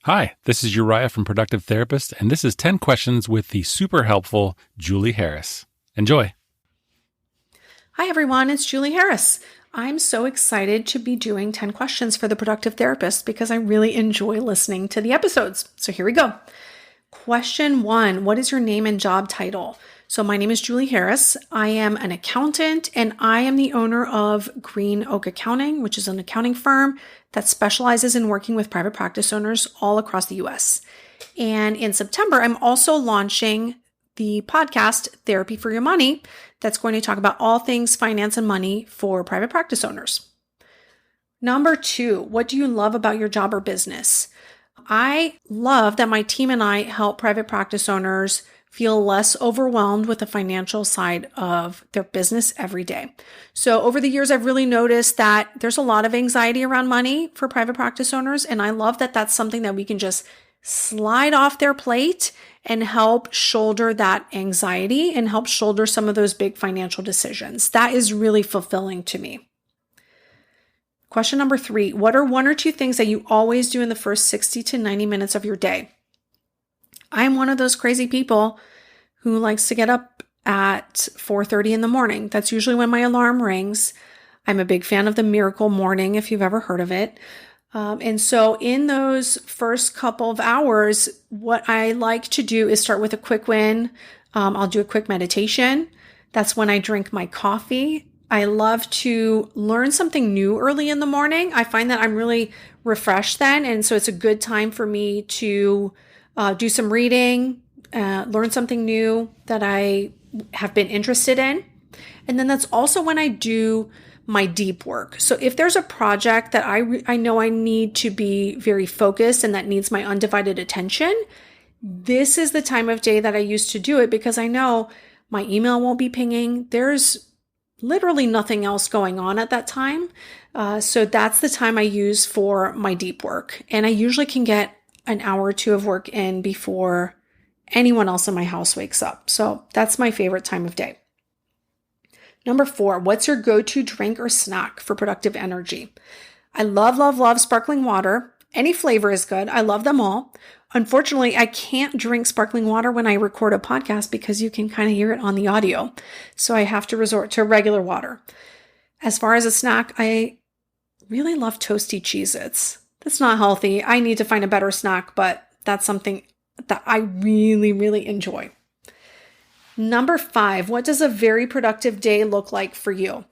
Hi, this is Uriah from Productive Therapist, and this is 10 questions with the super helpful Julie Harris. Enjoy. Hi, everyone. It's Julie Harris. I'm so excited to be doing 10 questions for the Productive Therapist because I really enjoy listening to the episodes. So here we go. Question 1, what is your name and job title? So my name is Julie Harris. I am an accountant and I am the owner of GreenOak Accounting, which is an accounting firm that specializes in working with private practice owners all across the US. And in September, I'm also launching the podcast Therapy for Your Money that's going to talk about all things finance and money for private practice owners. Number 2, what do you love about your job or business? I love that my team and I help private practice owners feel less overwhelmed with the financial side of their business every day. So over the years, I've really noticed that there's a lot of anxiety around money for private practice owners. And I love that that's something that we can just slide off their plate and help shoulder that anxiety and help shoulder some of those big financial decisions. That is really fulfilling to me. Question number 3, what are 1 or 2 things that you always do in the first 60 to 90 minutes of your day? I'm one of those crazy people who likes to get up at 4:30 in the morning. That's usually when my alarm rings. I'm a big fan of the Miracle Morning, if you've ever heard of it. And so in those first couple of hours, what I like to do is start with a quick win. I'll do a quick meditation. That's when I drink my coffee. I love to learn something new early in the morning. I find that I'm really refreshed then. And so it's a good time for me to do some reading, learn something new that I have been interested in. And then that's also when I do my deep work. So if there's a project that I know I need to be very focused and that needs my undivided attention, this is the time of day that I use to do it because I know my email won't be pinging. There's literally nothing else going on at that time. So that's the time I use for my deep work. And I usually can get an hour or 2 of work in before anyone else in my house wakes up. So that's my favorite time of day. Number 4, what's your go-to drink or snack for productive energy? I love sparkling water. Any flavor is good. I love them all. Unfortunately, I can't drink sparkling water when I record a podcast because you can kind of hear it on the audio. So I have to resort to regular water. As far as a snack, I really love toasty Cheez-Its. That's not healthy. I need to find a better snack, but that's something that I really, really enjoy. Number 5, what does a very productive day look like for you?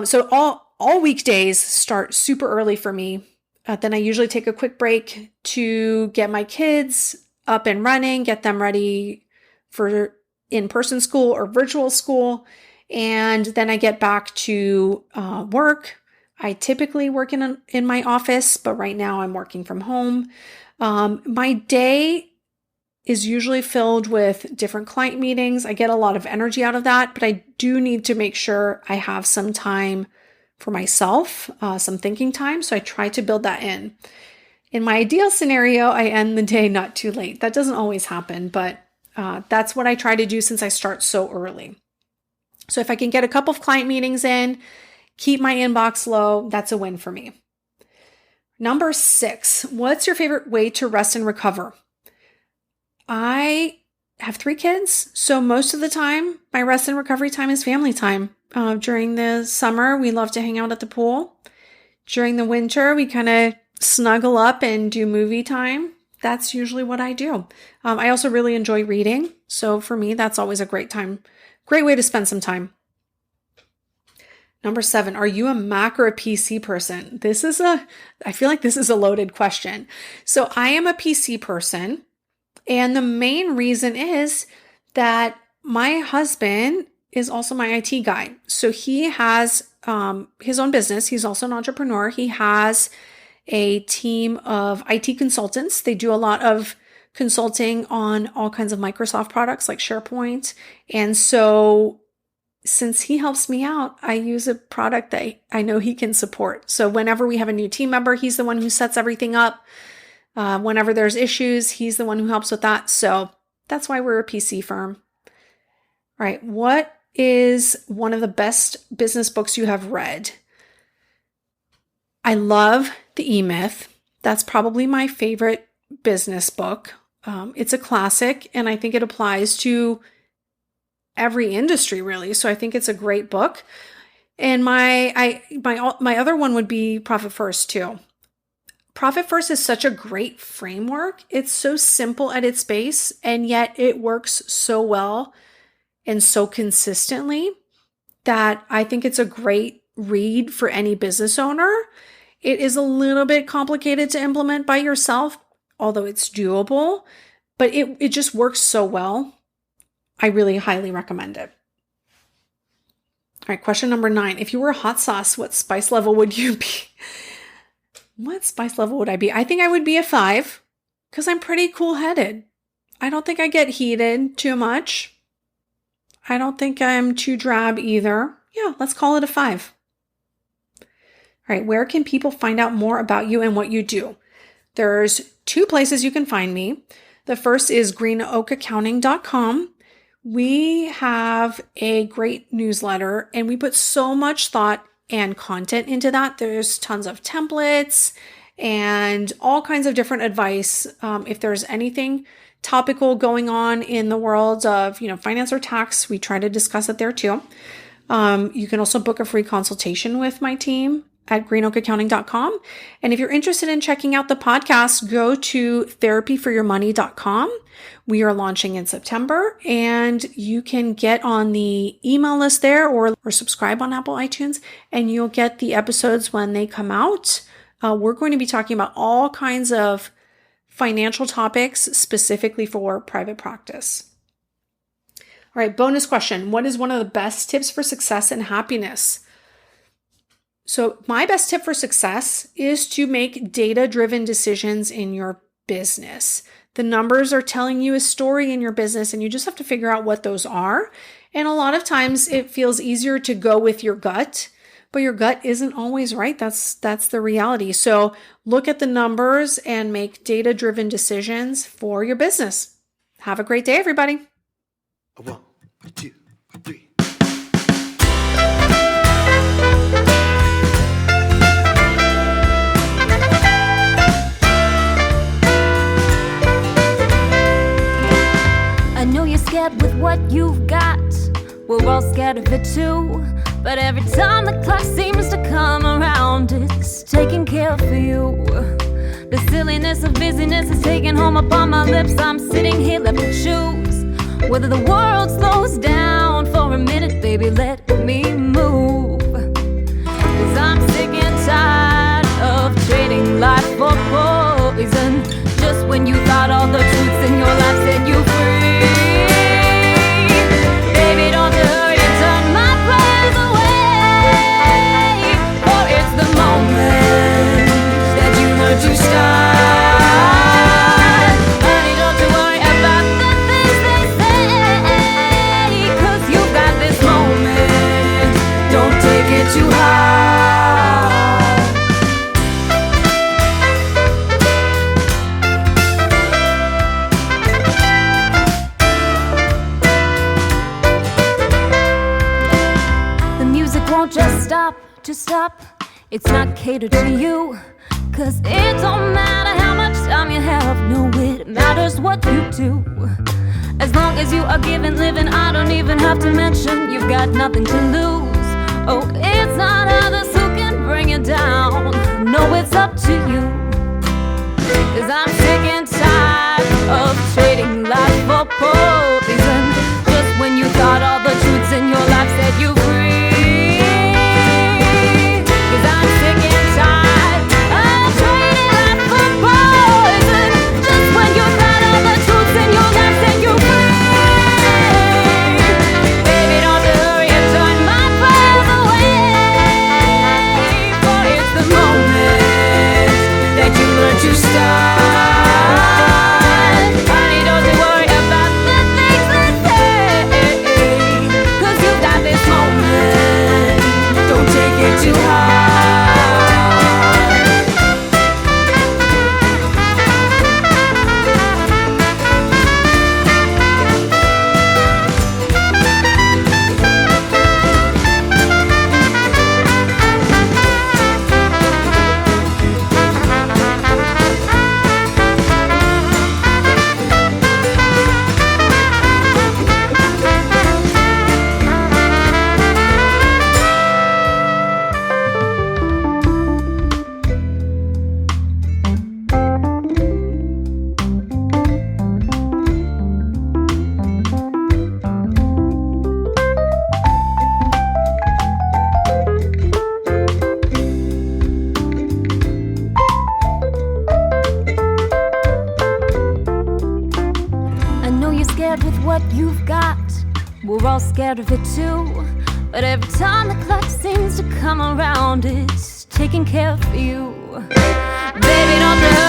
So all weekdays start super early for me. Then I usually take a quick break to get my kids up and running, get them ready for in-person school or virtual school. And then I get back to work. I typically work in my office, but right now I'm working from home. My day is usually filled with different client meetings. I get a lot of energy out of that, but I do need to make sure I have some time for myself, some thinking time. So I try to build that in. In my ideal scenario, I end the day not too late. That doesn't always happen, but that's what I try to do since I start so early. So if I can get a couple of client meetings in, keep my inbox low, that's a win for me. Number 6, what's your favorite way to rest and recover? I have 3 kids, so most of the time, my rest and recovery time is family time. During the summer, we love to hang out at the pool. During the winter, we kind of snuggle up and do movie time. That's usually what I do. I also really enjoy reading, so for me, that's always a great way to spend some time. Number 7, are you a Mac or a PC person? I feel like this is a loaded question. So I am a PC person. And the main reason is that my husband is also my IT guy. So he has his own business. He's also an entrepreneur. He has a team of IT consultants. They do a lot of consulting on all kinds of Microsoft products like SharePoint. And so since he helps me out, I use a product that I know he can support. So whenever we have a new team member, he's the one who sets everything up. Whenever there's issues, he's the one who helps with that. So that's why we're a PC firm. All right. What is one of the best business books you have read? I love The E-Myth. That's probably my favorite business book. It's a classic, and I think it applies to every industry, really. So I think it's a great book. And my other one would be Profit First too. Profit First is such a great framework. It's so simple at its base, and yet it works so well and so consistently that I think it's a great read for any business owner. It is a little bit complicated to implement by yourself, although it's doable, but it just works so well. I really highly recommend it. All right, question number 9. If you were a hot sauce, what spice level would you be? What spice level would I be? I think I would be a 5 because I'm pretty cool-headed. I don't think I get heated too much. I don't think I'm too drab either. Yeah, let's call it a 5. All right, where can people find out more about you and what you do? There's 2 places you can find me. The first is GreenOakAccounting.com. We have a great newsletter, and we put so much thought and content into that. There's tons of templates and all kinds of different advice. If there's anything topical going on in the world of, finance or tax, we try to discuss it there too. You can also book a free consultation with my team at GreenOakAccounting.com. And if you're interested in checking out the podcast, go to therapyforyourmoney.com. We are launching in September, and you can get on the email list there or subscribe on Apple iTunes, and you'll get the episodes when they come out. We're going to be talking about all kinds of financial topics specifically for private practice. All right, bonus question. What is one of the best tips for success and happiness? So my best tip for success is to make data-driven decisions in your business. The numbers are telling you a story in your business, and you just have to figure out what those are. And a lot of times it feels easier to go with your gut, but your gut isn't always right. That's the reality. So look at the numbers and make data-driven decisions for your business. Have a great day, everybody. 1, 2, 3. I know you're scared with what you've got. We're all scared of it too. But every time the clock seems to come around, it's taking care for you. The silliness of busyness is taking home upon my lips. I'm sitting here left to choose whether the world slows down for a minute. Baby, let me move. 'Cause I'm sick and tired of trading life for poison. Just when you thought all the truths in your life set you free. Baby, don't you hurry and turn my prayers away. For it's the moment that you learn to start. Honey, don't you worry about the things they say. 'Cause you've got this moment. Don't take it too hard. Just stop, it's not catered to you. 'Cause it don't matter how much time you have. No, it matters what you do. As long as you are giving, living, I don't even have to mention you've got nothing to lose. Oh, it's not others who can bring you down. No, it's up to you. 'Cause I'm sick and tired of trading life for poison. Just when you thought all the truths in your life set you free. To start. Honey, don't you worry about the things they say. 'Cause you've got this moment. Don't take it too all scared of it too. But every time the clock seems to come around, it's taking care of you. Baby, don't you